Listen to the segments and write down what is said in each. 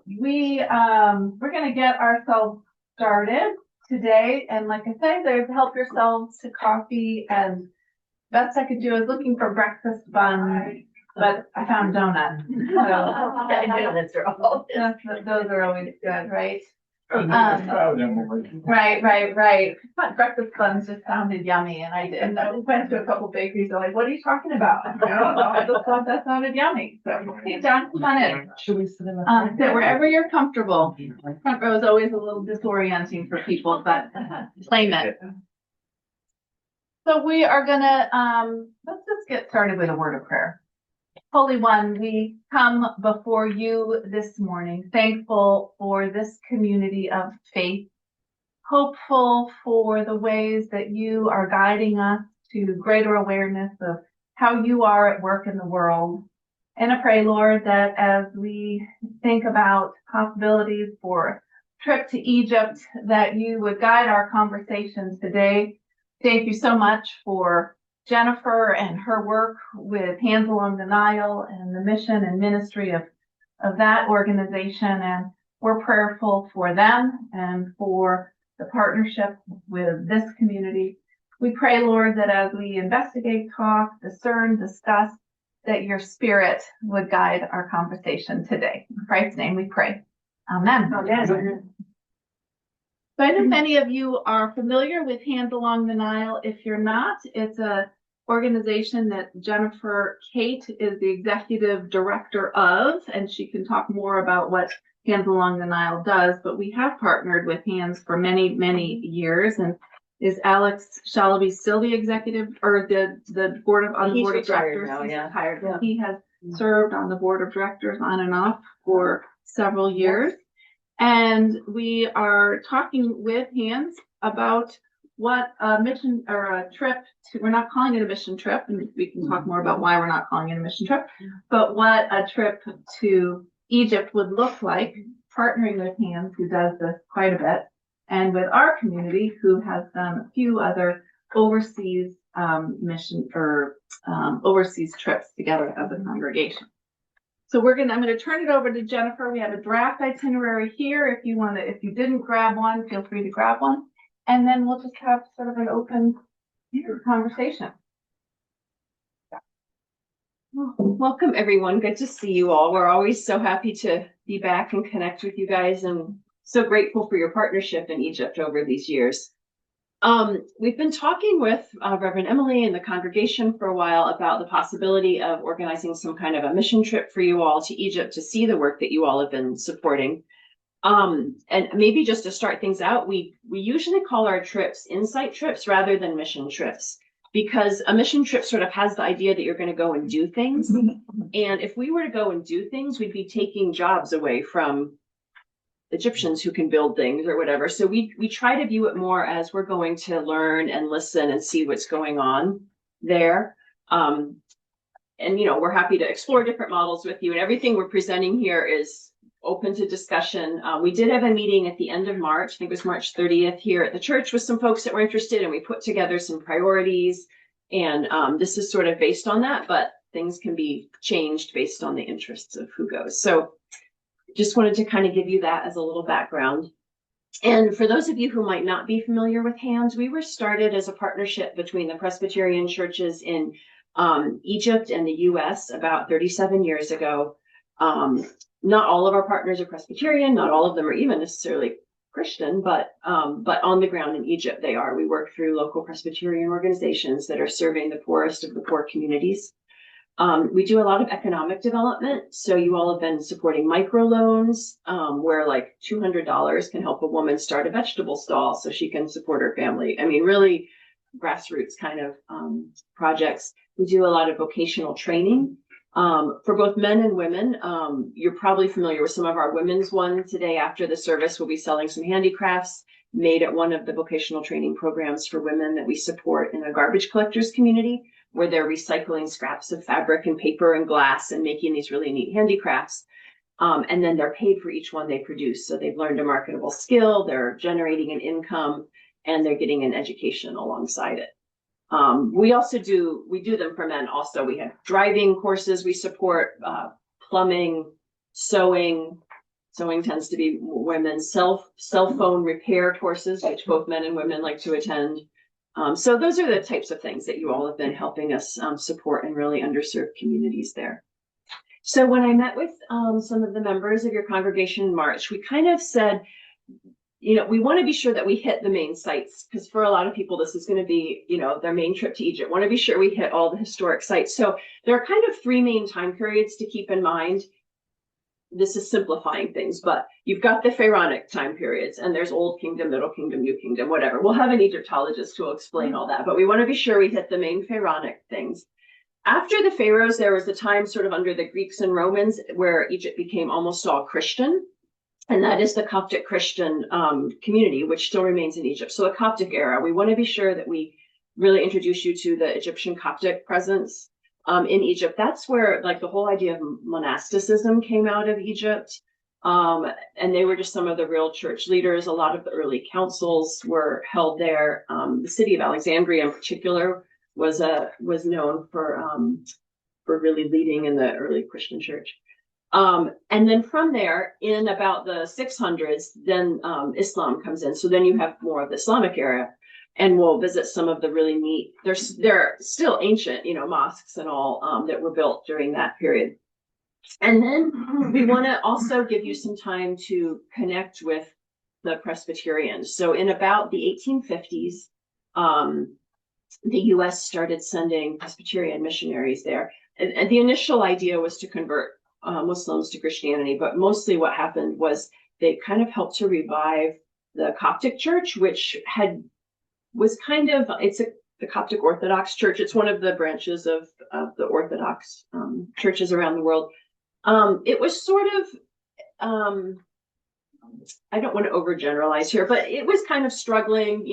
So we're going to get ourselves started today. And like I said, there's help yourselves to coffee. And best I could do is looking for breakfast buns, but I found donuts. So Donuts are all. those are always good, right? Right. Right. But breakfast buns just sounded yummy, and I went to a couple bakeries. They're like, "What are you talking about?" I just thought that sounded yummy. So, hey, John, come on in. Should we sit in the Sit wherever you're comfortable. Front row is always a little disorienting for people, but claim it. So we are gonna let's just get started with a word of prayer. Holy One, we come before you this morning, thankful for this community of faith, hopeful for the ways that you are guiding us to greater awareness of how you are at work in the world. And I pray, Lord, that as we think about possibilities for a trip to Egypt, that you would guide our conversations today. Thank you so much for Jennifer and her work with Hands Along the Nile and the mission and ministry of that organization. And we're prayerful for them and for the partnership with this community. We pray, Lord, that as we investigate, talk, discern, discuss, that your spirit would guide our conversation today. In Christ's name we pray. Amen. Amen. So I know many of you are familiar with Hands Along the Nile. If you're not, it's a organization that Jennifer Kate is the executive director of, and she can talk more about what Hands Along the Nile does, but we have partnered with Hands for many, many years. And is Alex Shalaby still the executive or the board of directors? Now, yeah. Yeah. He has served on the board of directors on and off for several years. And we are talking with Hands about what a mission or a trip to, we're not calling it a mission trip, and we can talk more about why we're not calling it a mission trip, but what a trip to Egypt would look like, partnering with Hands, who does this quite a bit, and with our community, who has done a few other overseas mission or overseas trips together as a congregation. So I'm going to turn it over to Jennifer. We have a draft itinerary here. If you didn't grab one, feel free to grab one. And then we'll just have sort of an open conversation. Welcome, everyone. Good to see you all. We're always so happy to be back and connect with you guys, and so grateful for your partnership in Egypt over these years. We've been talking with Reverend Emily and the congregation for a while about the possibility of organizing some kind of a mission trip for you all to Egypt to see the work that you all have been supporting. And maybe just to start things out, we usually call our trips insight trips rather than mission trips, because a mission trip sort of has the idea that you're going to go and do things. And if we were to go and do things, we'd be taking jobs away from Egyptians who can build things or whatever. So we try to view it more as we're going to learn and listen and see what's going on there. And, we're happy to explore different models with you, and everything we're presenting here is open to discussion. We did have a meeting at the end of March, I think it was March 30th here at the church, with some folks that were interested, and we put together some priorities. And this is sort of based on that, but things can be changed based on the interests of who goes. So just wanted to kind of give you that as a little background. And for those of you who might not be familiar with Hands, we were started as a partnership between the Presbyterian churches in Egypt and the US about 37 years ago. Not all of our partners are Presbyterian, not all of them are even necessarily Christian, but on the ground in Egypt they are. We work through local Presbyterian organizations that are serving the poorest of the poor communities. We do a lot of economic development. So you all have been supporting microloans, where like $200 can help a woman start a vegetable stall so she can support her family. I mean, really grassroots kind of projects. We do a lot of vocational training for both men and women. You're probably familiar with some of our women's ones. Today after the service, we'll be selling some handicrafts made at one of the vocational training programs for women that we support in a garbage collectors community, where they're recycling scraps of fabric and paper and glass and making these really neat handicrafts. And then they're paid for each one they produce. So they've learned a marketable skill, they're generating an income, and they're getting an education alongside it. We do them for men also. We have driving courses we support, plumbing, sewing, Sewing tends to be women's cell phone repair courses, which both men and women like to attend. So those are the types of things that you all have been helping us support in really underserved communities there. So when I met with some of the members of your congregation in March, we kind of said, we want to be sure that we hit the main sites, because for a lot of people, this is going to be, their main trip to Egypt. Want to be sure we hit all the historic sites. So there are kind of three main time periods to keep in mind. This is simplifying things, but you've got the pharaonic time periods, and there's Old Kingdom, Middle Kingdom, New Kingdom, whatever. We'll have an Egyptologist who will explain all that, but we want to be sure we hit the main pharaonic things. After the pharaohs, there was a time sort of under the Greeks and Romans where Egypt became almost all Christian, and that is the Coptic Christian community, which still remains in Egypt. So the Coptic era, we want to be sure that we really introduce you to the Egyptian Coptic presence in Egypt. That's where like the whole idea of monasticism came out of Egypt. And they were just some of the real church leaders. A lot of the early councils were held there. The city of Alexandria in particular was known for really leading in the early Christian church. And then from there, in about the 600s, then Islam comes in. So then you have more of the Islamic era. And we'll visit some of the really neat, they're still ancient, mosques and all that were built during that period. And then we want to also give you some time to connect with the Presbyterians. So in about the 1850s, the U.S. started sending Presbyterian missionaries there. And the initial idea was to convert Muslims to Christianity, but mostly what happened was they kind of helped to revive the Coptic Church, which was kind of, the Coptic Orthodox Church. It's one of the branches of the Orthodox churches around the world. It was sort of, I don't want to overgeneralize here, but it was kind of struggling.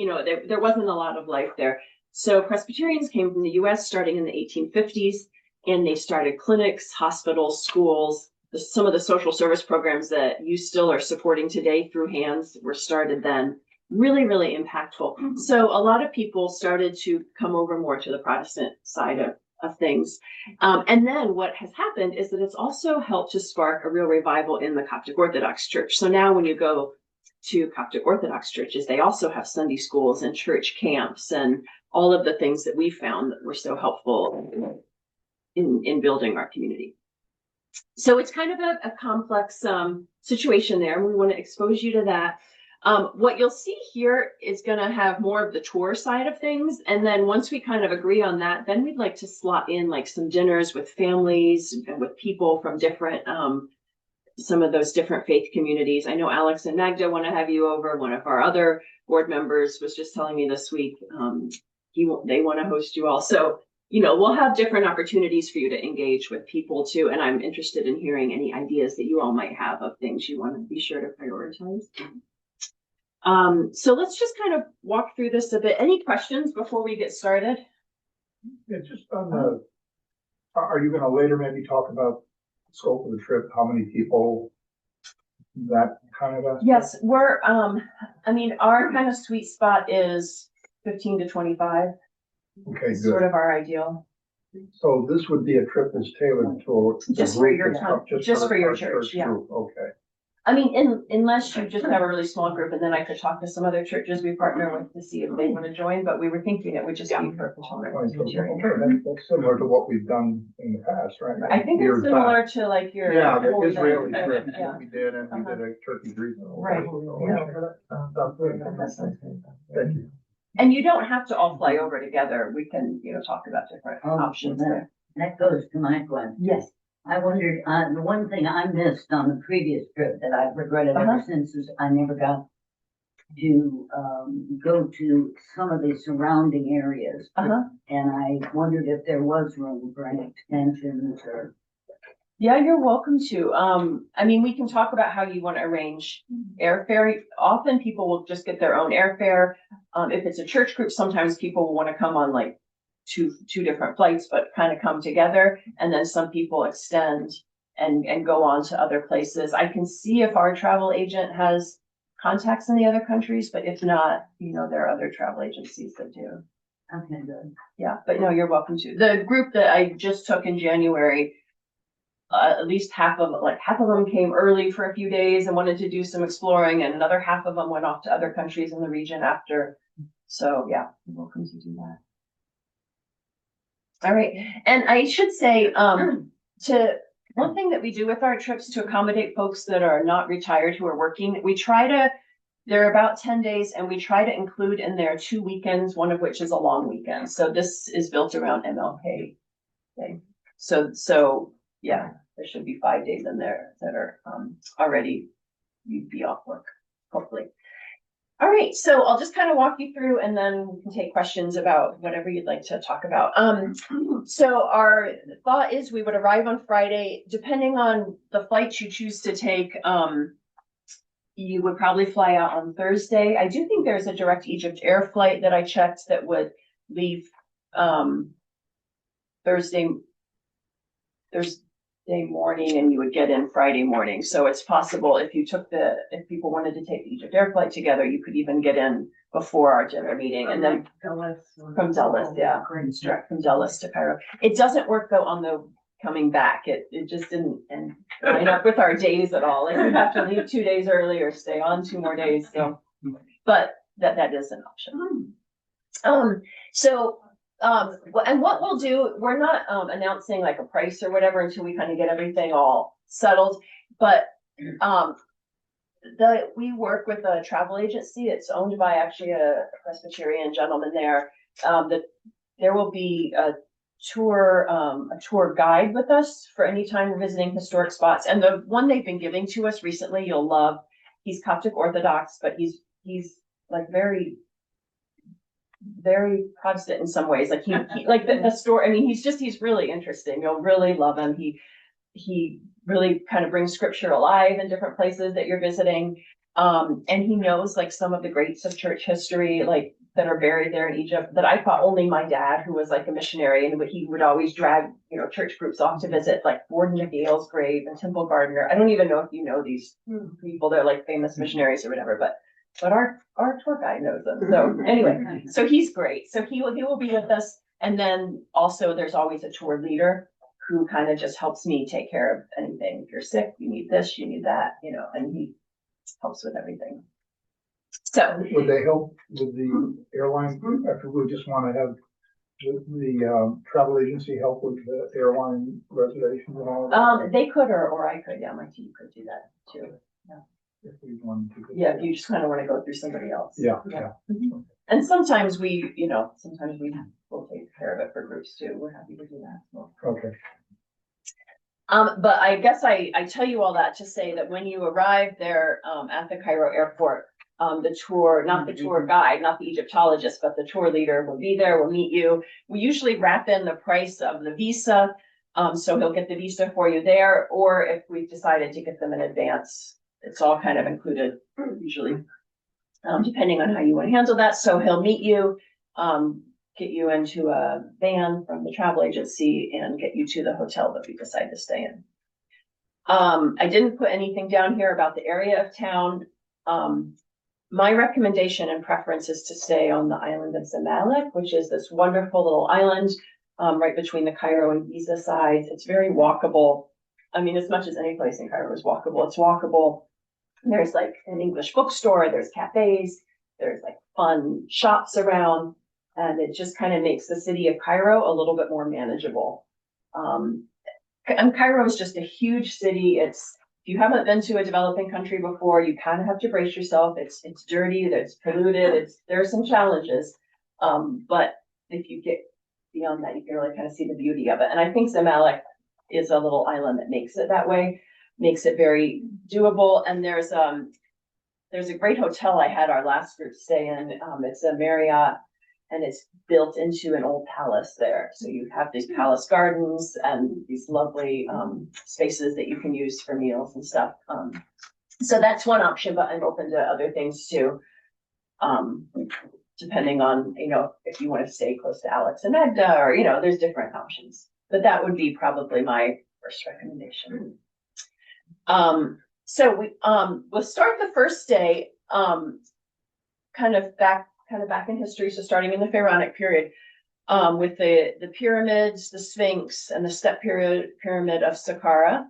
There wasn't a lot of life there. So Presbyterians came from the U.S. starting in the 1850s, and they started clinics, hospitals, schools. Some of the social service programs that you still are supporting today through HANDS were started then. Really, really impactful. So a lot of people started to come over more to the Protestant side of things. And then what has happened is that it's also helped to spark a real revival in the Coptic Orthodox Church. So now when you go to Coptic Orthodox churches, they also have Sunday schools and church camps and all of the things that we found that were so helpful in building our community. So it's kind of a complex situation there, and we want to expose you to that. What you'll see here is going to have more of the tour side of things. And then once we kind of agree on that, then we'd like to slot in like some dinners with families and with people from different, some of those different faith communities. I know Alex and Magda want to have you over. One of our other board members was just telling me this week, they want to host you all. So, we'll have different opportunities for you to engage with people too. And I'm interested in hearing any ideas that you all might have of things you want to be sure to prioritize. So let's just kind of walk through this a bit. Any questions before we get started? Yeah, just on are you going to later maybe talk about the scope of the trip, how many people, that kind of aspect? Yes, we're, our kind of sweet spot is 15 to 25. Okay, good. Sort of our ideal. So this would be a trip that's tailored to Just for your just for your church, yeah. Group. Okay. Unless you just have a really small group, and then I could talk to some other churches we partner with to see if they want to join, but we were thinking it would just be for That's similar to what we've done in the past, right? I think it's similar to like your the Israeli trip yeah. that we did, and we did a Turkey region. Right. Thank you. And you don't have to all fly over together. We can, talk about different options there. That goes to my question. Yes. I wondered, the one thing I missed on the previous trip that I've regretted ever since is I never got to go to some of the surrounding areas. And I wondered if there was room for any extensions or. Yeah, you're welcome to. We can talk about how you want to arrange airfare. Often people will just get their own airfare. If it's a church group, sometimes people will want to come on like two different flights, but kind of come together. And then some people extend and go on to other places. I can see if our travel agent has contacts in the other countries, but if not, there are other travel agencies that do. Okay, good. Yeah, but no, you're welcome to. The group that I just took in January, at least half of them came early for a few days and wanted to do some exploring, and another half of them went off to other countries in the region after. So yeah, you're welcome to do that. All right, and I should say, one thing that we do with our trips to accommodate folks that are not retired who are working, they're about 10 days, and we try to include in there 2 weekends, one of which is a long weekend. So this is built around MLK Day. So yeah, there should be 5 days in there that are already, you'd be off work, hopefully. All right, so I'll just kind of walk you through, and then we can take questions about whatever you'd like to talk about. So our thought is we would arrive on Friday. Depending on the flights you choose to take, you would probably fly out on Thursday. I do think there's a direct Egypt Air flight that I checked that would leave Thursday morning, and you would get in Friday morning. So it's possible if people wanted to take the Egypt Air flight together, you could even get in before our dinner meeting, and then from Dulles, direct from Dulles to Cairo. It doesn't work though on the coming back. It just didn't line up with our days at all. Like you have to leave 2 days early or stay on 2 more days. So, but that is an option. And what we'll do, we're not announcing like a price or whatever until we kind of get everything all settled. But we work with a travel agency. It's owned by actually a Presbyterian gentleman there. There will be a tour guide with us for any time we're visiting historic spots. And the one they've been giving to us recently, you'll love. He's Coptic Orthodox, but he's like very Protestant in some ways. Like he like the story. I mean, he's really interesting. You'll really love him. He really kind of brings scripture alive in different places that you're visiting. And he knows like some of the greats of church history, like that are buried there in Egypt, that I thought only my dad, who was like a missionary, and he would always drag, church groups off to visit, like Gordon McGale's grave and Temple Gardner. I don't even know if you know these people. They're like famous missionaries or whatever, but our tour guide knows them. So anyway, so he's great. So he will be with us. And then also there's always a tour leader who kind of just helps me take care of anything. If you're sick, you need this, you need that, and he helps with everything. So would they help with the airline? After we just want to have the travel agency help with the airline reservations and all that? They could, or I could. Yeah, my team could do that too. Yeah. If we wanted to. Yeah, if you just kind of want to go through somebody else. Yeah. Mm-hmm. And sometimes we will take care of it for groups too. We're happy to do that. So. Okay. But I guess I tell you all that to say that when you arrive there at the Cairo airport, not the tour guide, not the Egyptologist, but the tour leader will be there, will meet you. We usually wrap in the price of the visa. So he'll get the visa for you there, or if we've decided to get them in advance, it's all kind of included usually, depending on how you want to handle that. So he'll meet you, get you into a van from the travel agency and get you to the hotel that we decide to stay in. I didn't put anything down here about the area of town. My recommendation and preference is to stay on the island of Zamalek, which is this wonderful little island right between the Cairo and Giza sides. It's very walkable. I mean, as much as any place in Cairo is walkable, it's walkable. There's like an English bookstore, there's cafes, there's like fun shops around, and it just kind of makes the city of Cairo a little bit more manageable. And Cairo is just a huge city. If you haven't been to a developing country before, you kind of have to brace yourself. It's dirty, it's polluted, there are some challenges. But if you get beyond that, you can really kind of see the beauty of it. And I think Zamalek is a little island that makes it that way, makes it very doable. And there's a great hotel I had our last group stay in. It's a Marriott, and it's built into an old palace there. So you have these palace gardens and these lovely spaces that you can use for meals and stuff. So that's one option, but I'm open to other things too. Depending on, if you want to stay close to Alex and Magda, or, there's different options. But that would be probably my first recommendation. So we'll start the first day kind of back in history, so starting in the Pharaonic period. with the pyramids, the Sphinx, and the step pyramid of Saqqara.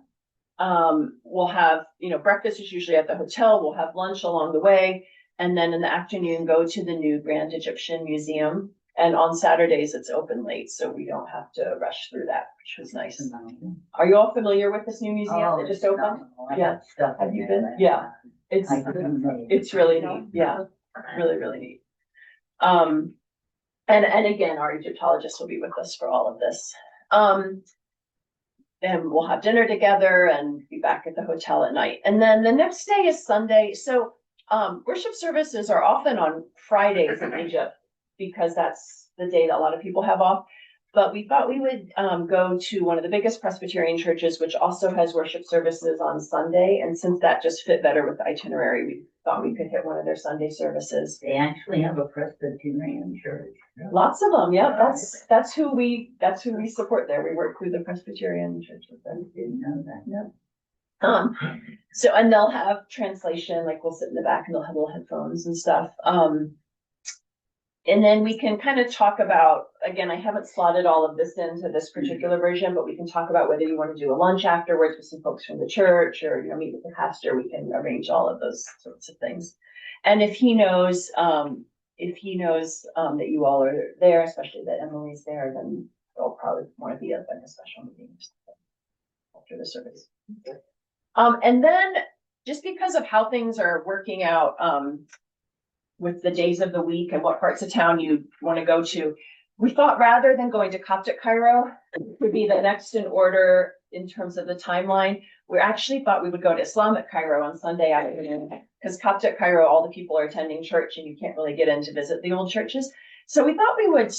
We'll have, breakfast is usually at the hotel. We'll have lunch along the way. And then in the afternoon, go to the new Grand Egyptian Museum. And on Saturdays, it's open late, so we don't have to rush through that, which was nice. Are you all familiar with this new museum that just opened? Yeah. Have you been? Yeah. It's really neat. Yeah. Really, really neat. And again, our Egyptologist will be with us for all of this. And we'll have dinner together and be back at the hotel at night. And then the next day is Sunday. So worship services are often on Fridays in Egypt because that's the day that a lot of people have off. But we thought we would go to one of the biggest Presbyterian churches, which also has worship services on Sunday. And since that just fit better with the itinerary, we thought we could hit one of their Sunday services. They actually have a Presbyterian church. Lots of them, yeah. That's who we support there. We work through the Presbyterian church with them. Didn't know that. Yeah. So and they'll have translation, like we'll sit in the back and they'll have little headphones and stuff. And then we can kind of talk about, again, I haven't slotted all of this into this particular version, but we can talk about whether you want to do a lunch afterwards with some folks from the church or, meet with the pastor. We can arrange all of those sorts of things. And if he knows that you all are there, especially that Emily's there, then they'll probably want to be at like a special meeting after the service. And then just because of how things are working out, with the days of the week and what parts of town you want to go to, we thought rather than going to Coptic Cairo would be the next in order in terms of the timeline. We actually thought we would go to Islamic Cairo on Sunday afternoon because Coptic Cairo, all the people are attending church and you can't really get in to visit the old churches. So we thought we would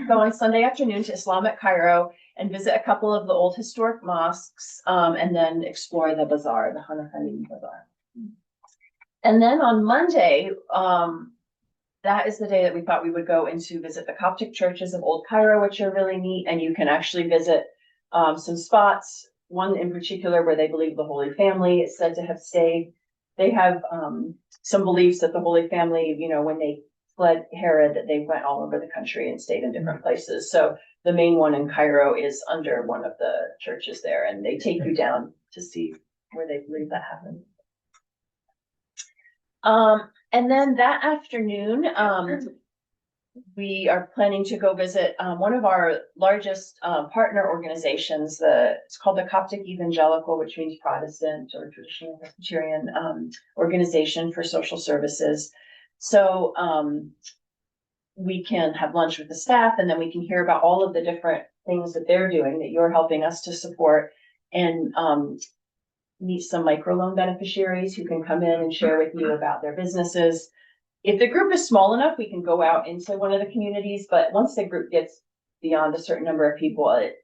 go on Sunday afternoon to Islamic Cairo and visit a couple of the old historic mosques and then explore the bazaar, the Hanafani bazaar. And then on Monday, that is the day that we thought we would go in to visit the Coptic churches of Old Cairo, which are really neat. And you can actually visit some spots, one in particular where they believe the Holy Family is said to have stayed. They have some beliefs that the Holy Family, when they fled Herod, that they went all over the country and stayed in different places. So the main one in Cairo is under one of the churches there, and they take you down to see where they believe that happened. And then that afternoon, we are planning to go visit one of our largest partner organizations. It's called the Coptic Evangelical, which means Protestant or traditional Presbyterian organization for social services. So we can have lunch with the staff, and then we can hear about all of the different things that they're doing that you're helping us to support, and meet some microloan beneficiaries who can come in and share with you about their businesses. If the group is small enough, we can go out into one of the communities, but once the group gets beyond a certain number of people, it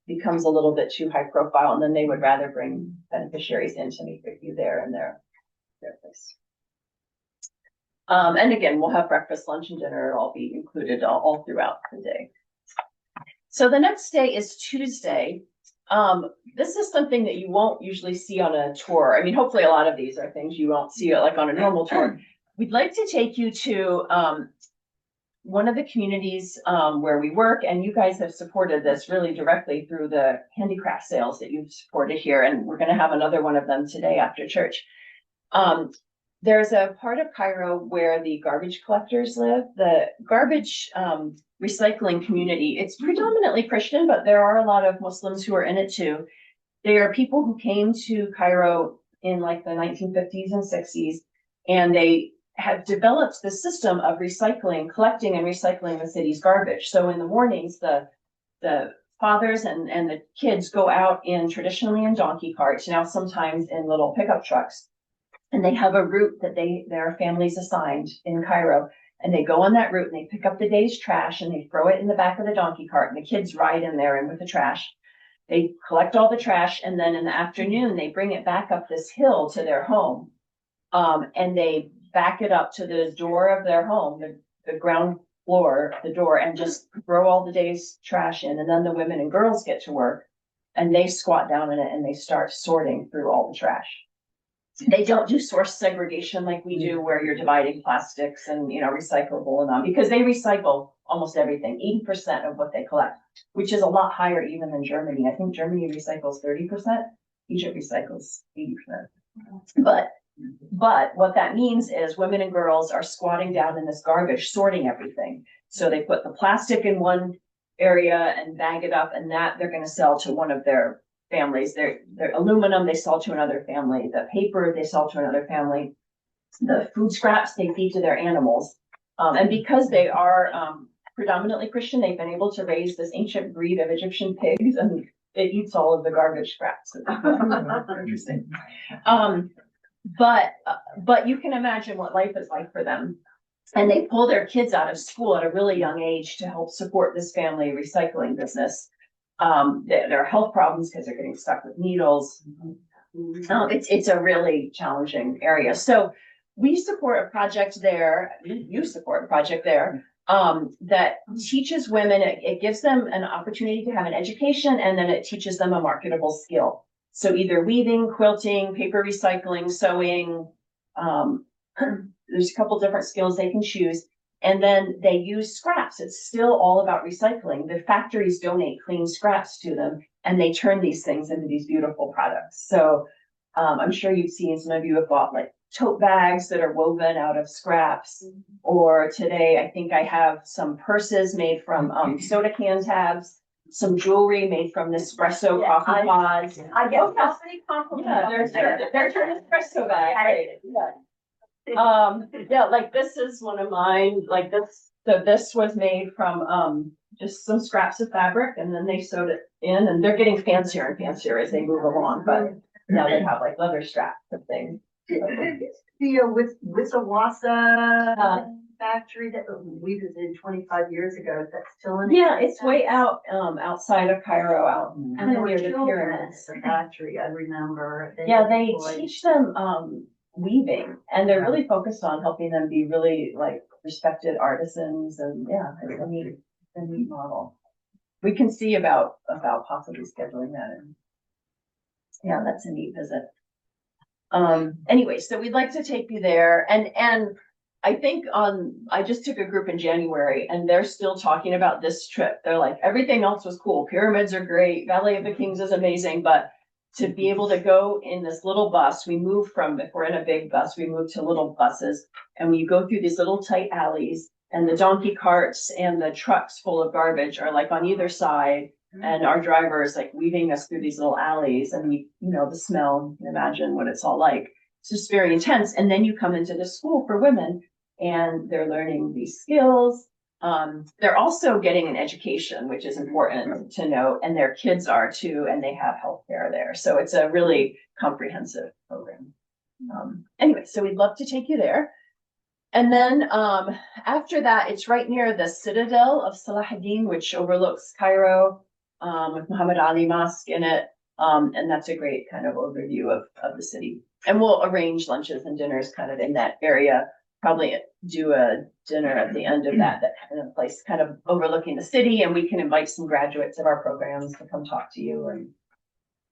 becomes a little bit too high profile, and then they would rather bring beneficiaries in to meet with you there in their place. And again, we'll have breakfast, lunch, and dinner all be included all throughout the day. So the next day is Tuesday. This is something that you won't usually see on a tour. I mean, hopefully a lot of these are things you won't see like on a normal tour. We'd like to take you to one of the communities where we work, and you guys have supported this really directly through the handicraft sales that you've supported here, and we're going to have another one of them today after church. There's a part of Cairo where the garbage collectors live. The garbage recycling community, it's predominantly Christian, but there are a lot of Muslims who are in it too. They are people who came to Cairo in like the 1950s and 60s, and they have developed the system of collecting and recycling the city's garbage. So in the mornings, the fathers and the kids go out traditionally in donkey carts, now sometimes in little pickup trucks. And they have a route that their families assigned in Cairo. And they go on that route and they pick up the day's trash and they throw it in the back of the donkey cart, and the kids ride in there and with the trash. They collect all the trash, and then in the afternoon, they bring it back up this hill to their home. And they back it up to the door of their home, the ground floor, the door, and just throw all the day's trash in. And then the women and girls get to work and they squat down in it and they start sorting through all the trash. They don't do source segregation like we do, where you're dividing plastics and, recyclable and non, because they recycle almost everything, 80% of what they collect, which is a lot higher even than Germany. I think Germany recycles 30%, Egypt recycles 80%. But what that means is women and girls are squatting down in this garbage, sorting everything. So they put the plastic in one area and bag it up, and that they're going to sell to one of their families. Their aluminum they sell to another family. The paper they sell to another family. The food scraps they feed to their animals. And because they are predominantly Christian, they've been able to raise this ancient breed of Egyptian pigs, and it eats all of the garbage scraps. Interesting. But you can imagine what life is like for them. And they pull their kids out of school at a really young age to help support this family recycling business. There are health problems because they're getting stuck with needles. It's a really challenging area. So we support a project there. You support a project there that teaches women. It gives them an opportunity to have an education, and then it teaches them a marketable skill. So either weaving, quilting, paper recycling, sewing. There's a couple different skills they can choose. And then they use scraps. It's still all about recycling. The factories donate clean scraps to them, and they turn these things into these beautiful products. So I'm sure you've seen, some of you have bought like tote bags that are woven out of scraps. Or today, I think I have some purses made from soda can tabs, some jewelry made from Nespresso coffee pods. I get so many compliments. Yeah, they're Nespresso bags. Right. Yeah. Like this is one of mine, like this, so this was made from, just some scraps of fabric, and then they sewed it in, and they're getting fancier and fancier as they move along, but now they have like leather straps and things. With the Wassa factory that we visited 25 years ago, that's still in. Yeah, it's way out, outside of Cairo, out And there were near the children pyramids. at the factory, I remember. Yeah, they teach them, weaving, and they're really focused on helping them be really like respected artisans, and yeah, it's a neat model. We can see about possibly scheduling that in. Yeah, that's a neat visit. Anyway, so we'd like to take you there, and I think I just took a group in January, and they're still talking about this trip. They're like, everything else was cool. Pyramids are great. Valley of the Kings is amazing, but to be able to go in this little bus, we move from, if we're in a big bus, we move to little buses, and we go through these little tight alleys, and the donkey carts and the trucks full of garbage are like on either side, and our driver is like weaving us through these little alleys, and the smell, you can imagine what it's all like. It's just very intense. And then you come into the school for women, and they're learning these skills. They're also getting an education, which is important to note, and their kids are too, and they have healthcare there. So it's a really comprehensive program. Anyway, so we'd love to take you there. And then after that, it's right near the Citadel of Salahuddin, which overlooks Cairo, with Muhammad Ali Mosque in it. And that's a great kind of overview of the city. And we'll arrange lunches and dinners kind of in that area. Probably do a dinner at the end of that kind of place, kind of overlooking the city, and we can invite some graduates of our programs to come talk to you and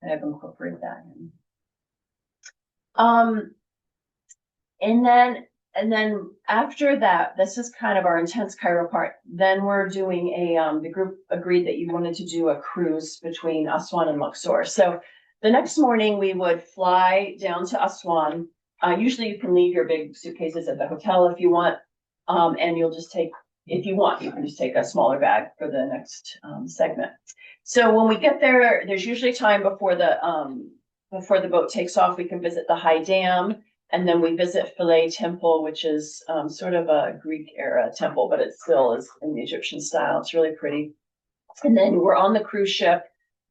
kind of incorporate that in. And then after that, this is kind of our intense Cairo part. Then we're doing the group agreed that you wanted to do a cruise between Aswan and Luxor. So the next morning we would fly down to Aswan. Usually you can leave your big suitcases at the hotel if you want, and you'll just take, if you want, you can just take a smaller bag for the next segment. So when we get there, there's usually time before the boat takes off. We can visit the High Dam, and then we visit Philae Temple, which is sort of a Greek era temple, but it still is in the Egyptian style. It's really pretty. And then we're on the cruise ship,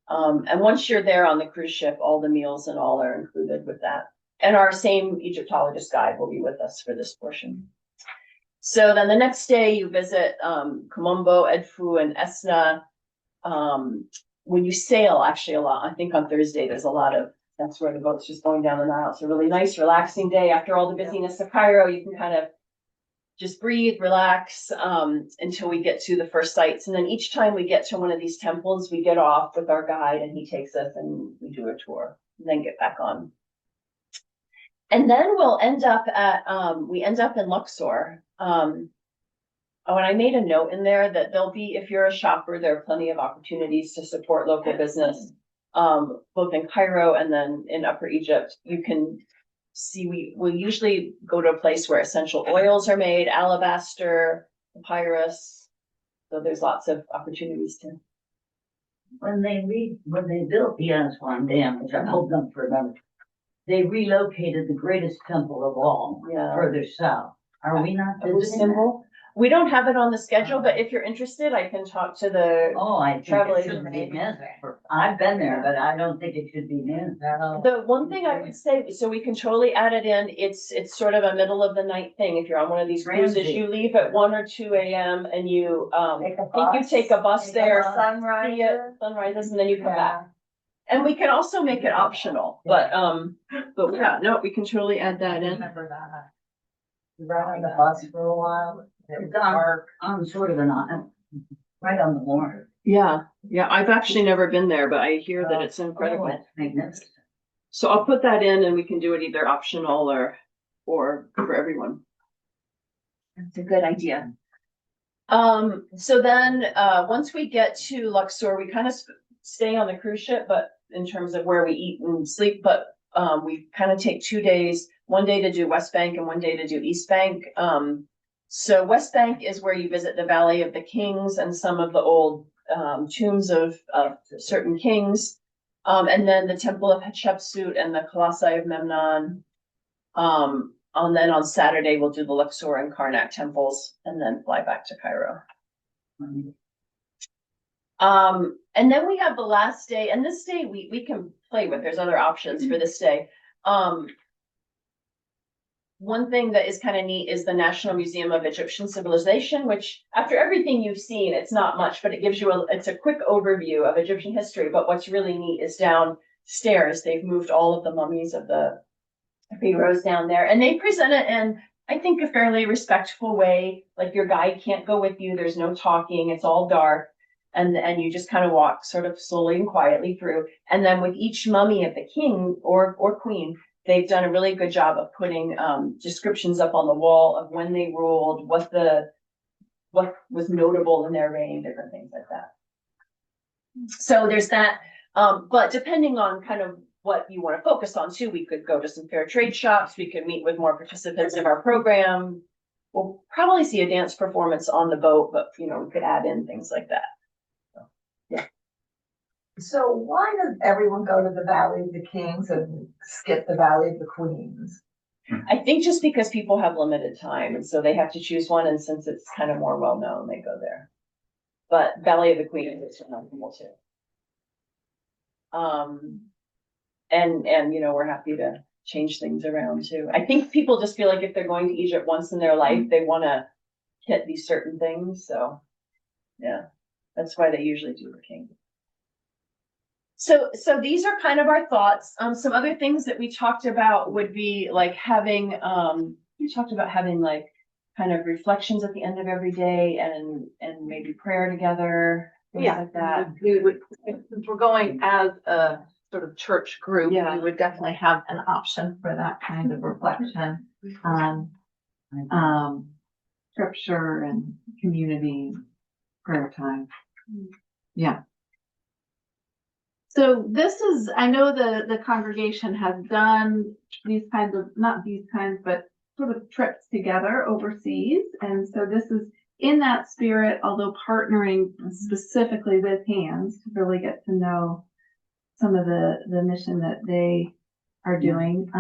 and once you're there on the cruise ship, all the meals and all are included with that. And our same Egyptologist guide will be with us for this portion. So then the next day you visit Komombo, Edfu, and Esna. When you sail, actually a lot, I think on Thursday there's a lot of, that's where the boat's just going down the Nile. It's a really nice, relaxing day. After all the busyness of Cairo, you can kind of just breathe, relax, until we get to the first sites. And then each time we get to one of these temples, we get off with our guide, and he takes us and we do a tour, and then get back on. And then we'll end up at, we end up in Luxor. Oh, and I made a note in there that there'll be, if you're a shopper, there are plenty of opportunities to support local business. Both in Cairo and then in Upper Egypt. You can see, we usually go to a place where essential oils are made, alabaster, papyrus. So there's lots of opportunities to. When they built the Aswan Dam, which I hope them forever, they relocated the greatest temple of all further south. Are we not Abu visiting that? Simbel. We don't have it on the schedule, but if you're interested, I can talk to the. Oh, I think Travel it should be agent. missed. I've been there, but I don't think it should be missed. The one thing I would say, so we can totally add it in, it's sort of a middle of the night thing. If you're on one of these cruises, Transit. you leave at 1 or 2 a.m. and you, I think you take a bus there. See it, sunrises, and then you come back. And we can also make it optional, but yeah, no, we can totally add that in. Remember that. We rode on the bus for a while. It's on sort of right on the water. Yeah, I've actually never been there, but I hear that it's incredible. Oh, it's magnificent. So I'll put that in and we can do it either optional or for everyone. That's a good idea. So then, once we get to Luxor, we kind of stay on the cruise ship, but in terms of where we eat and sleep, but we kind of take 2 days, one day to do West Bank and one day to do East Bank. So West Bank is where you visit the Valley of the Kings and some of the old tombs of certain kings. And then the Temple of Hatshepsut and the Colossi of Memnon. And then on Saturday, we'll do the Luxor and Karnak temples and then fly back to Cairo. And then we have the last day, and this day we can play with, there's other options for this day. One thing that is kind of neat is the National Museum of Egyptian Civilization, which after everything you've seen, it's not much, but it gives you it's a quick overview of Egyptian history. But what's really neat is downstairs, they've moved all of the mummies of the pharaohs down there, and they present it in, I think, a fairly respectful way. Like your guide can't go with you, there's no talking, it's all dark. And you just kind of walk sort of slowly and quietly through. And then with each mummy of the king or queen, they've done a really good job of putting descriptions up on the wall of when they ruled, what was notable in their reign, different things like that. So there's that. But depending on kind of what you want to focus on too, we could go to some fair trade shops. We could meet with more participants in our program. We'll probably see a dance performance on the boat, but we could add in things like that. So why does everyone go to the Valley of the Kings and skip the Valley of the Queens? I think just because people have limited time, and so they have to choose one, and since it's kind of more well known, they go there. But Valley of the Queens is phenomenal too. And we're happy to change things around too. I think people just feel like if they're going to Egypt once in their life, they want to hit these certain things. So yeah, that's why they usually do the King. So these are kind of our thoughts. Some other things that we talked about would be like having, like kind of reflections at the end of every day and maybe prayer together, things like that. We would, since we're going as a sort of church group, we would definitely have an option for that kind of reflection on scripture and community prayer time. Yeah. So this is, I know the congregation has done these kinds of, not these kinds, but sort of trips together overseas. And so this is in that spirit, although partnering specifically with Hands to really get to know some of the mission that they are doing.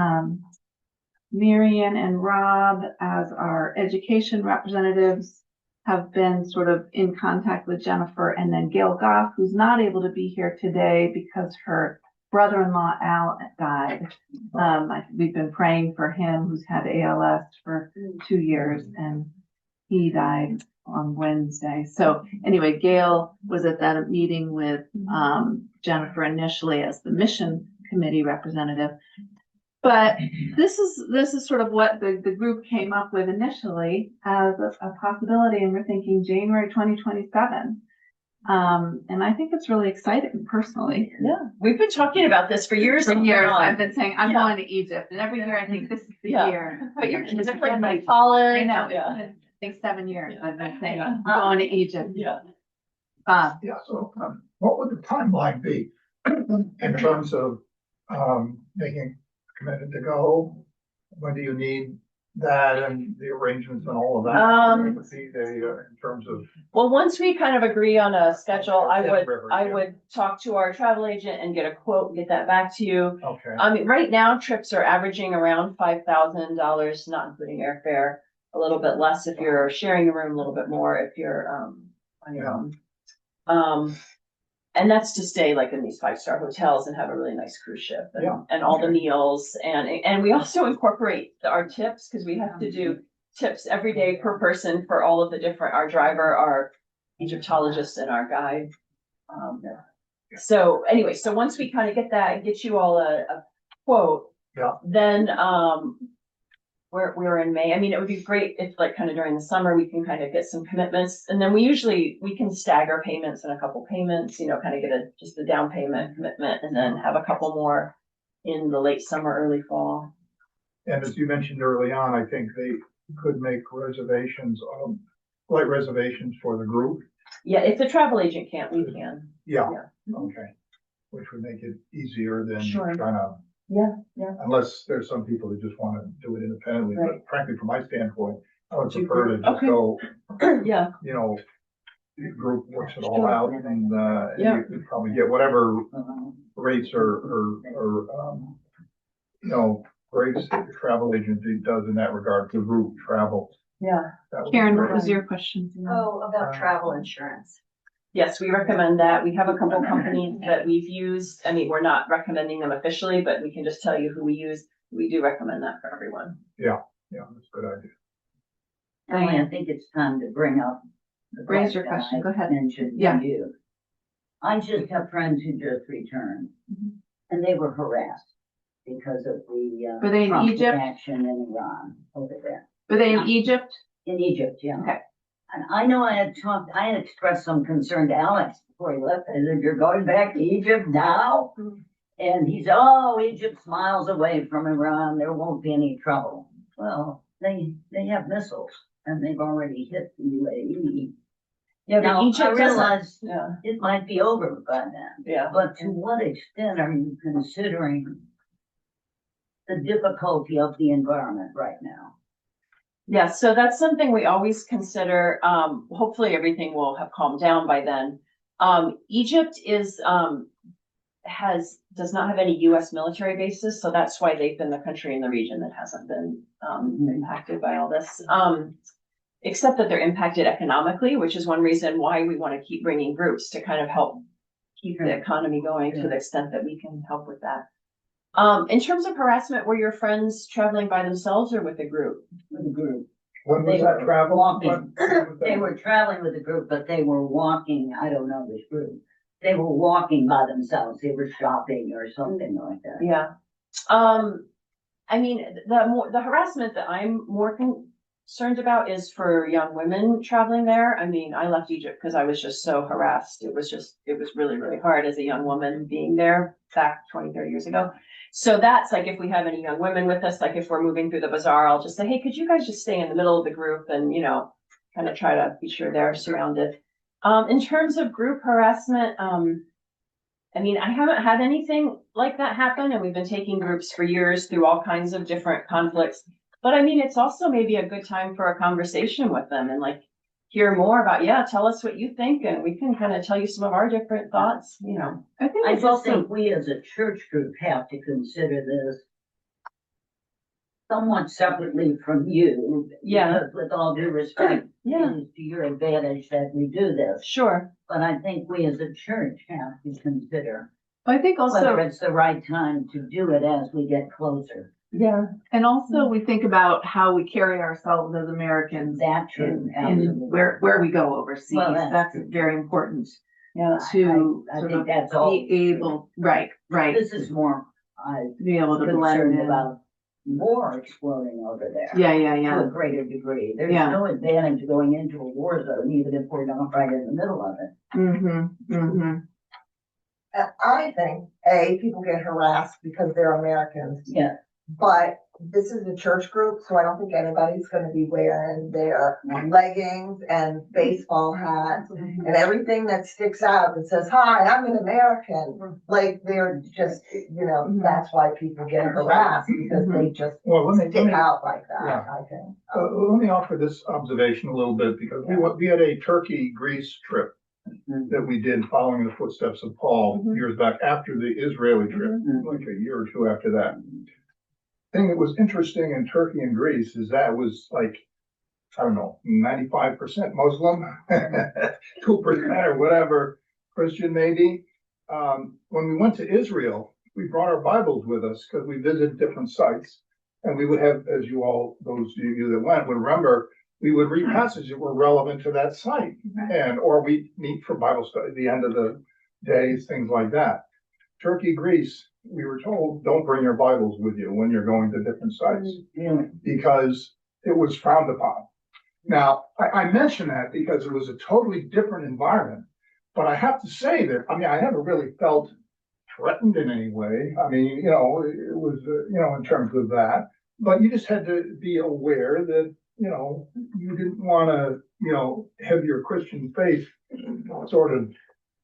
Marian and Rob, as our education representatives, have been sort of in contact with Jennifer, and then Gail Goff, who's not able to be here today because her brother-in-law Al died. We've been praying for him, who's had ALS for 2 years, and he died on Wednesday. So anyway, Gail was at that meeting with Jennifer initially as the mission committee representative. But this is sort of what the group came up with initially as a possibility, and we're thinking January 2027. And I think it's really exciting personally. Yeah, we've been talking about this for years For and years, years. I've been saying, I'm Yeah. going to Egypt, and every year I think this is the Yeah. year. But your kids are It's playing been like college. I know, Yeah. it's been, I think 7 years I've been saying, Yeah. I'm going to Egypt. Yeah. Yeah, so, what would the timeline be in terms of, making committed to go? When do you need that and the arrangements and all of that? Would be in terms of, Well, once we kind of agree on a schedule, I Yeah, would, River, I yeah. would talk to our travel agent and get a quote, get that back to you. okay, I mean, right now, trips are averaging around $5,000, not including airfare. A little bit less if you're sharing a room, a little bit more if you're, on your own. And that's to stay like in these 5-star hotels and have a really nice cruise ship Yeah, and all the okay. meals. And we also incorporate our tips because we have to do tips every day per person for all of the different, our driver, our Egyptologist and our guide. So anyway, so once we kind of get that, get you all a quote. Yeah. Then, we're in May. I mean, it would be great if like kind of during the summer, we can kind of get some commitments. And then we can stagger payments in a couple payments, you know, kind of get just a down payment commitment and then have a couple more in the late summer, early fall. And as you mentioned early on, I think they could make reservations, flight reservations for the group. Yeah, if the travel agent can't, we can. Yeah, Yeah. okay, which would make it easier than Sure. trying to. Yeah. Unless there's some people that just want to do it independently, Right. but frankly, from my standpoint, I would Do you prefer to agree? just Okay. go, Yeah, you know, the group works it all Sure. out and, Yeah. you could probably get whatever rates or, you know, rates that the travel agency does in that regard to group travel. yeah. That would be Karen, what great. was your question? Oh, about travel insurance. Yes, we recommend that. We have a couple companies that we've used. I mean, we're not recommending them officially, but we can just tell you who we use. We do recommend that for everyone. Yeah, that's a good idea. Emily, I think it's time to bring up. the Raise your question question. I Go ahead. Mentioned Yeah. to you. I just have friends who just returned, Mhm. and they were harassed because of the, Were they in Trump Egypt? action in Iran over there. Were they in Egypt? In Egypt, yeah. Okay. And I know I had expressed some concern to Alex before he left. I said, "You're going back to Egypt now?" And he said, "Oh, Egypt's miles away from Iran. There won't be any trouble." Well, they have missiles and they've already hit the UAE. Yeah, Now, but Egypt I doesn't. realize Yeah, it might be over by then, yeah. but to what extent are you considering the difficulty of the environment right now? Yeah, so that's something we always consider. Hopefully everything will have calmed down by then. Egypt does not have any US military bases, so that's why they've been the country in the region that hasn't been, impacted by all this. Except that they're impacted economically, which is one reason why we want to keep bringing groups to kind of help keep the economy going to the extent that we can help with that. In terms of harassment, were your friends traveling by themselves or with a group? With a group. When was They that were travel? walking. When was They that? were traveling with a group, but they were walking, I don't know this group. They were walking by themselves. They were shopping or something like that. Yeah. I mean, the harassment that I'm more concerned about is for young women traveling there. I mean, I left Egypt because I was just so harassed. It was really, really hard as a young woman being there back 20, 30 years ago. So that's like, if we have any young women with us, like if we're moving through the bazaar, I'll just say, hey, could you guys just stay in the middle of the group and, you know, kind of try to be sure they're surrounded. In terms of group harassment, I mean, I haven't had anything like that happen, and we've been taking groups for years through all kinds of different conflicts. But I mean, it's also maybe a good time for a conversation with them and like hear more about, tell us what you think, and we can kind of tell you some of our different thoughts, you know. I think I it's just also, think we as a church group have to consider this somewhat separately from you. Yeah. Because with all due respect, Yeah. it is to your advantage that we do this. Sure. But I think we as a church have to consider I think whether also, it's the right time to do it as we get closer. Yeah. and also we think about how we carry ourselves as Americans That true, in absolutely. where we go overseas. Well, that's That's true. very important Yeah. to I sort think of that's all. be able, right, This is more, I to be able to blend concerned in. about war exploding over there. Yeah, yeah, To yeah. a greater degree. There's Yeah. no advantage going into a war zone, even if we're not right in the middle of it. Mm-hmm, mm-hmm. I think, people get harassed because they're Americans, Yeah. but this is a church group, so I don't think anybody's gonna be wearing their leggings and baseball hats and everything that sticks out that says, hi, I'm an American. Like, they're just, that's why people get harassed, because they just Well, let stick me, out like that, Yeah. I think. let me offer this observation a little bit, because we had a Turkey-Greece trip that we did following the footsteps of Paul years back after the Israeli trip, like a year or two after that. Thing that was interesting in Turkey and Greece is that it was like, I don't know, 95% Muslim, 2% or whatever, Christian maybe. When we went to Israel, we brought our Bibles with us because we visited different sites. And we would have, as you all, those of you that went would remember, we would read passages that were relevant to that site. Or we meet for Bible study at the end of the days, things like that. Turkey, Greece, we were told, don't bring your Bibles with you when you're going to different sites, because it was frowned upon. Now, I mention that because it was a totally different environment, but I have to say that, I never really felt threatened in any way. It was, in terms of that, but you just had to be aware that, you didn't want to, have your Christian faith sort of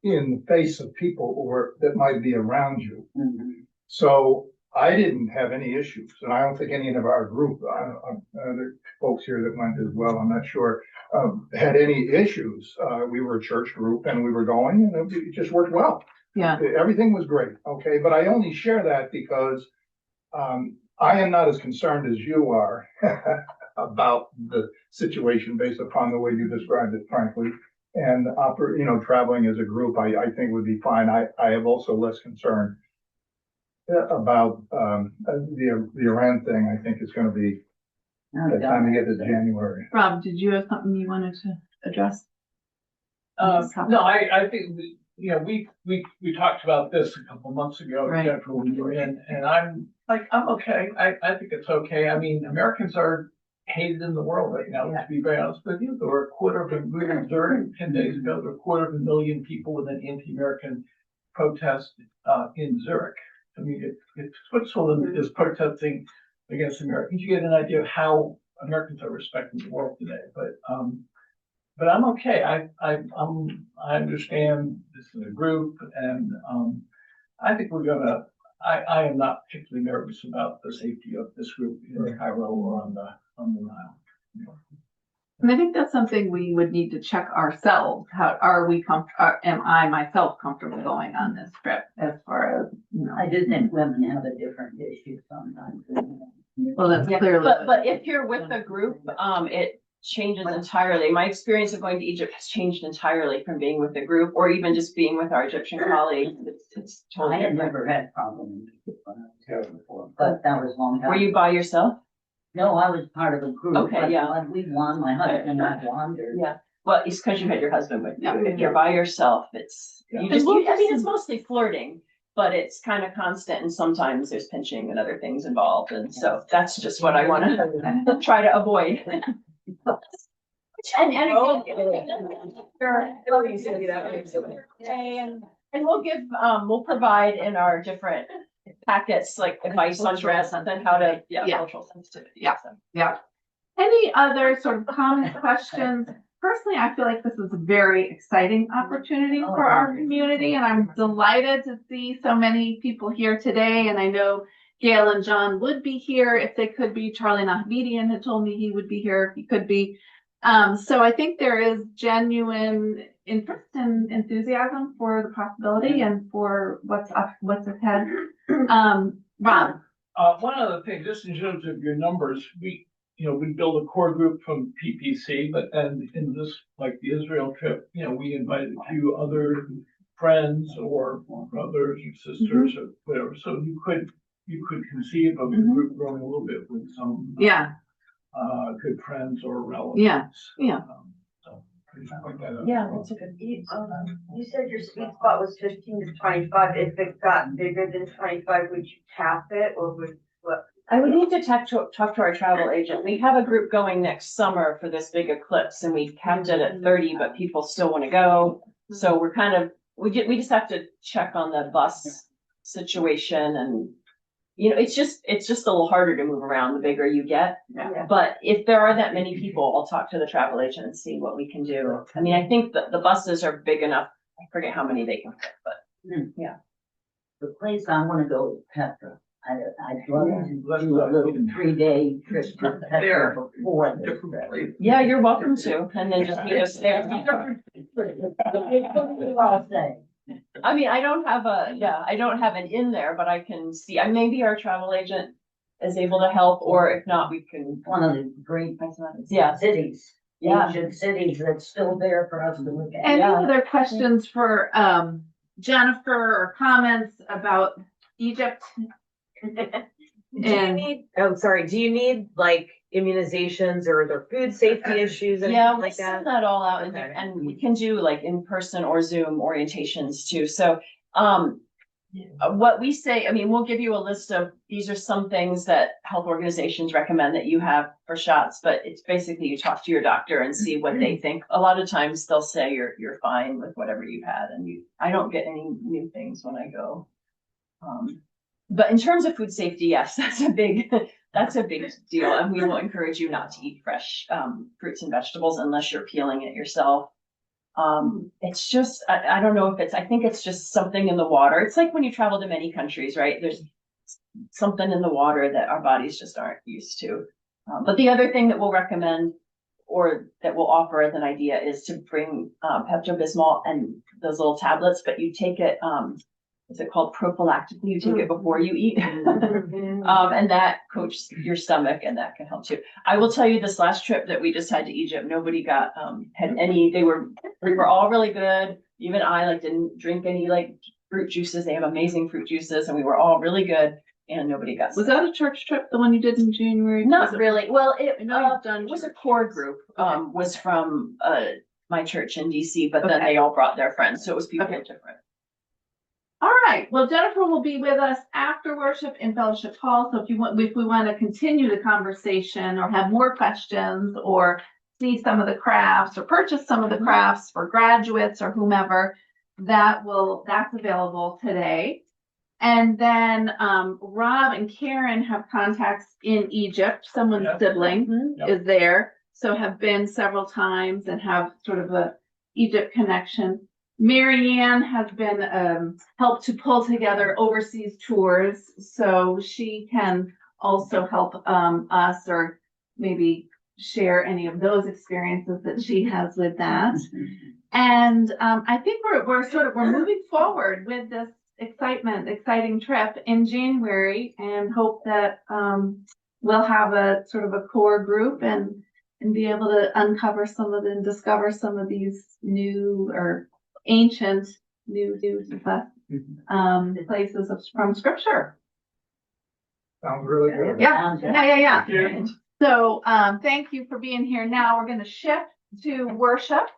in the face of people that might be around you. So I didn't have any issues, and I don't think any of our group, other folks here that went as well, I'm not sure, had any issues. We were a church group and we were going, and it just worked well. Yeah. Everything was great, okay? But I only share that because I am not as concerned as you are about the situation based upon the way you described it, frankly. And traveling as a group, I think would be fine. I have also less concern about the Iran thing. I think it's going to be the time to get to January. Rob, did you have something you wanted to address? No, I think, we talked about this a couple months ago, Right. Jennifer, when you were in, and I'm okay. I think it's okay. Americans are hated in the world right now, to be very honest with you. There were we were in Zurich 10 days ago, there were 250,000 people with an anti-American protest in Zurich. If Switzerland is protesting against Americans, you get an idea of how Americans are respecting the world today. But I'm okay. I understand this is a group, and I think we're gonna. I am not particularly nervous about the safety of this group in Cairo or on the Nile. And I think that's something we would need to check ourselves. How are we am I myself comfortable going on this trip, as far as, I do think women have a different issue sometimes. well, that's clearly. But if you're with a group, it changes entirely. My experience of going to Egypt has changed entirely from being with a group or even just being with our Egyptian colleagues. It's totally I had different. never had problems when I was there before, but that was a long time. Were you by yourself? No, I was part of a group. Okay, but yeah. We won, my husband and I wandered. Yeah. Well, it's because you had your husband with you. Yeah. If you're by yourself, it's Yeah. it's mostly flirting, but it's kind of constant, and sometimes there's pinching and other things involved, and so that's just what I want to try to avoid. And we'll give we'll provide in our different packets like advice on dress and then how to cultural sensitivity. Yeah. Yeah. Any other sort of comments, questions? Personally, I feel like this is a very exciting opportunity for our community, and I'm delighted to see so many people here today. And I know Gail and John would be here if they could be. Charlie Nahmidian had told me he would be here if he could be. So I think there is genuine interest and enthusiasm for the possibility and for what's ahead. Rob. One other thing, just in terms of your numbers, we build a core group from PPC, but then in this, like the Israel trip, we invited a few other friends or brothers or sisters or whatever. So you could conceive of the group growing a little bit with some good friends or relatives. Yeah. So please point that out. Yeah, that's a good. You said your sweet spot was 15 to 25. If it got bigger than 25, would you tap it, or I would need to talk to our travel agent. We have a group going next summer for this big eclipse and we capped it at 30, but people still want to go. So we're kind of, we just have to check on the bus situation and, you know, it's just a little harder to move around the bigger you get. Yeah. But if there are that many people, I'll talk to the travel agent and see what we can do. I mean, I think that the buses are big enough. I forget how many they can fit, but The place I wanna go is Petra. I'd love to Let's do a little not- 3-day trip to There. Petra before this. Different place. yeah, you're welcome to. And then just meet us there. I'll say. I mean, I don't have an in there, but I can see, maybe our travel agent is able to help, or if not, we can. One of the great Yeah. cities, Yeah. ancient cities that's still there for us to look at. Any Yeah. other questions for, Jennifer or comments about Egypt? Do you need, do you need like immunizations or are there food safety issues and Yeah, things we'll like send that? that all out and, Okay. and we can do like in-person or Zoom orientations too. So, what we say, I mean, we'll give you a list of, these are some things that health organizations recommend that you have for shots, but it's basically you talk to your doctor and see what they think. A lot of times they'll say you're fine with whatever you've had and I don't get any new things when I go. But in terms of food safety, yes, that's a big deal. And we will encourage you not to eat fresh, fruits and vegetables unless you're peeling it yourself. It's just, I don't know if I think it's just something in the water. It's like when you travel to many countries, right? There's something in the water that our bodies just aren't used to. But the other thing that we'll recommend or that we'll offer as an idea is to bring Pepto-Bismol and those little tablets, but you take it, what's it called, prophylactically, you take it before you eat. And that coats your stomach and that can help too. I will tell you this last trip that we just had to Egypt, nobody got, had any, we were all really good. Even I didn't drink any fruit juices. They have amazing fruit juices and we were all really good and nobody got Was sick. that a church trip, the one you did in January? Not really. Well, I know you've done. it was a core group, was from, my church in DC, but then Okay. they all brought their friends. So it was people Okay. different. All right, well, Jennifer will be with us after worship in Fellowship Hall, so if we want to continue the conversation or have more questions or see some of the crafts or purchase some of the crafts for graduates or whomever, that's available today. And then, Rob and Karen have contacts in Egypt, someone's Yep. sibling Yep. is there, so have been several times and have sort of a Egypt connection. Marianne has been helped to pull together overseas tours, so she can also help us or maybe share any of those experiences that she has with that. And I think we're moving forward with this exciting trip in January, and hope that we'll have a sort of a core group and be able to uncover and discover some of these new or ancient new places from scripture. Sounds really good. Yeah. So, thank you for being here. Now we're going to shift to worship.